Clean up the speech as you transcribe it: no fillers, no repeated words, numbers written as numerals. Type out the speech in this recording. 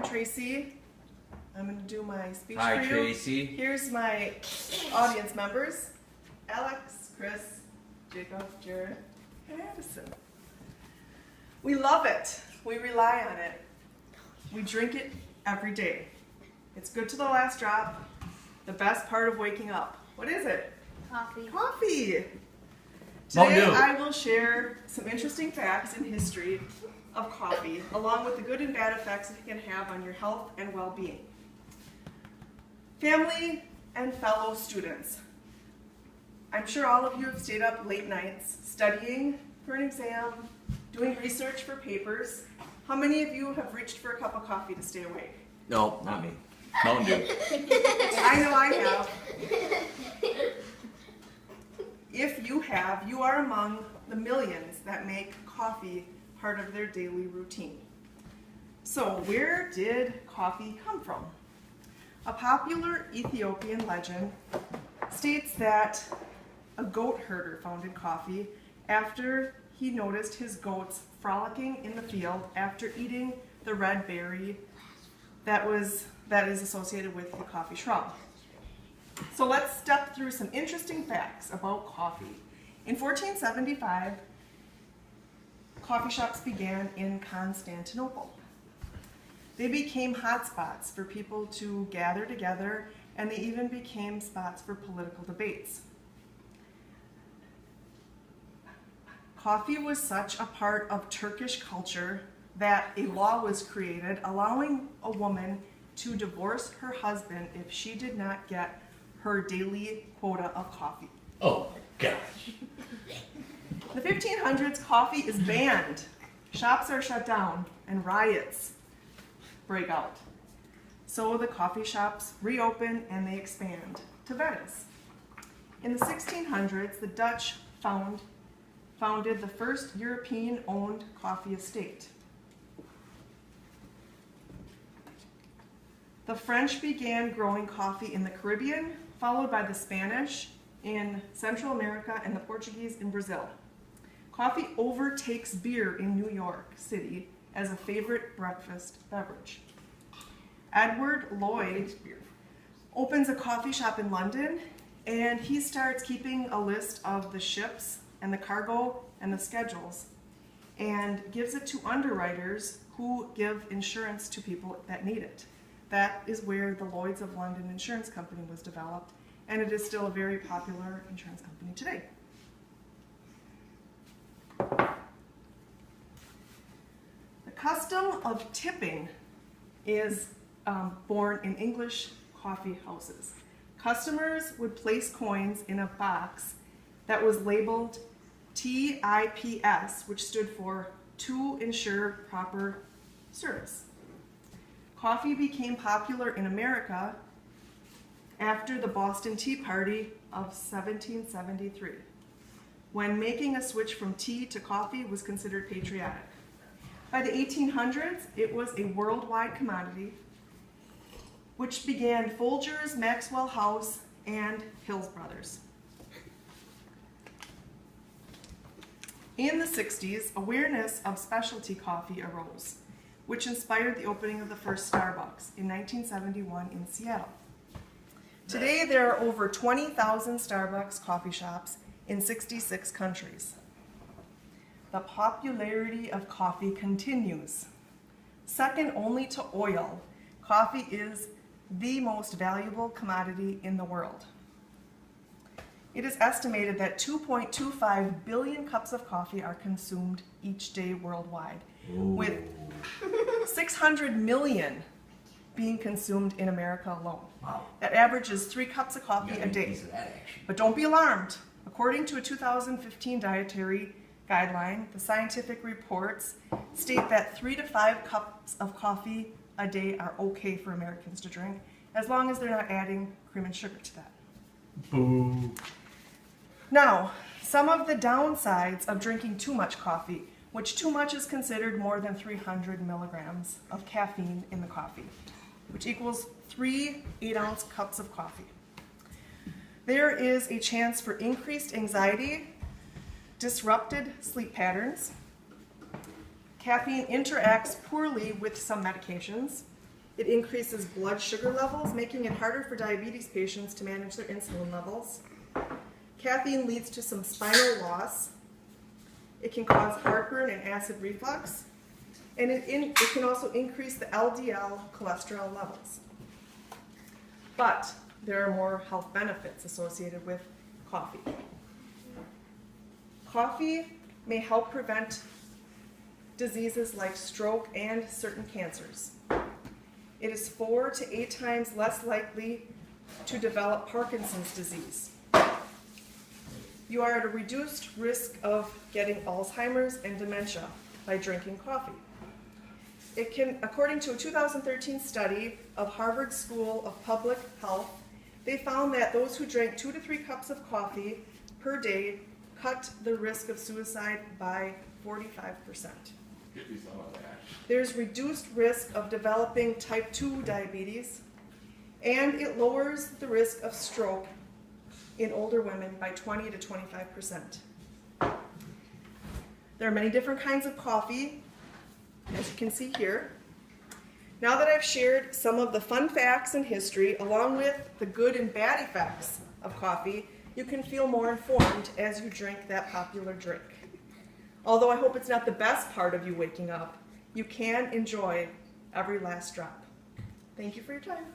Tracy. I'm going to do my speech Hi, for you. Tracy. Here's my audience members. Alex, Chris, Jacob, Jared, and Addison. We love it. We rely on it. We drink it every day. It's good to the last drop. The best part of waking up. What is it? Coffee. Coffee. Mountain Today Dew. I will share some interesting facts and history of coffee, along with the good and bad effects it can have on your health and well-being. Family and fellow students, I'm sure all of you have stayed up late nights studying for an exam, doing research for papers. How many of you have reached for a cup of coffee to stay awake? No, not me. Mountain Dew. I know I have. If you have, you are among the millions that make coffee part of their daily routine. So where did coffee come from? A popular Ethiopian legend states that a goat herder founded coffee after he noticed his goats frolicking in the field after eating the red berry that is associated with the coffee shrub. So let's step through some interesting facts about coffee. In 1475, coffee shops began in Constantinople. They became hotspots for people to gather together, and they even became spots for political debates. Coffee was such a part of Turkish culture that a law was created allowing a woman to divorce her husband if she did not get her daily quota of coffee. Oh my gosh. In the 1500s, coffee is banned. Shops are shut down and riots break out. So the coffee shops reopen and they expand to Venice. In the 1600s, the Dutch founded the first European-owned coffee estate. The French began growing coffee in the Caribbean, followed by the Spanish in Central America and the Portuguese in Brazil. Coffee overtakes beer in New York City as a favorite breakfast beverage. Edward Lloyd opens a coffee shop in London, and he starts keeping a list of the ships and the cargo and the schedules, and gives it to underwriters who give insurance to people that need it. That is where the Lloyd's of London Insurance Company was developed, and it is still a very popular insurance company today. The custom of tipping is born in English coffee houses. Customers would place coins in a box that was labeled TIPS, which stood for to ensure proper service. Coffee became popular in America after the Boston Tea Party of 1773, when making a switch from tea to coffee was considered patriotic. By the 1800s, it was a worldwide commodity, which began Folgers, Maxwell House, and Hills Brothers. In the 60s, awareness of specialty coffee arose, which inspired the opening of the first Starbucks in 1971 in Seattle. Today, there are over 20,000 Starbucks coffee shops in 66 countries. The popularity of coffee continues. Second only to oil, coffee is the most valuable commodity in the world. It is estimated that 2.25 billion cups of coffee are consumed each day worldwide, with 600 million being consumed in America alone. Wow. That averages 3 cups of coffee a day. But don't be alarmed. According to a 2015 dietary guideline, the scientific reports state that 3 to 5 cups of coffee a day are okay for Americans to drink, as long as they're not adding cream and sugar to that. Boo. Now, some of the downsides of drinking too much coffee, which too much is considered more than 300 milligrams of caffeine in the coffee, which equals 3 8-ounce cups of coffee. There is a chance for increased anxiety, disrupted sleep patterns. Caffeine interacts poorly with some medications, It increases blood sugar levels, making it harder for diabetes patients to manage their insulin levels. Caffeine leads to some spinal loss. It can cause heartburn and acid reflux. And it can also increase the LDL cholesterol levels. But there are more health benefits associated with coffee. Coffee may help prevent diseases like stroke and certain cancers. It is 4 to 8 times less likely to develop Parkinson's disease. You are at a reduced risk of getting Alzheimer's and dementia by drinking coffee. It can, according to a 2013 study of Harvard School of Public Health, they found that those who drank 2 to 3 cups of coffee per day cut the risk of suicide by 45%. Get me some of that. There's reduced risk of developing type 2 diabetes, and it lowers the risk of stroke in older women by 20 to 25%. There are many different kinds of coffee, as you can see here. Now that I've shared some of the fun facts and history, along with the good and bad effects of coffee, you can feel more informed as you drink that popular drink. Although I hope it's not the best part of you waking up, you can enjoy every last drop. Thank you for your time.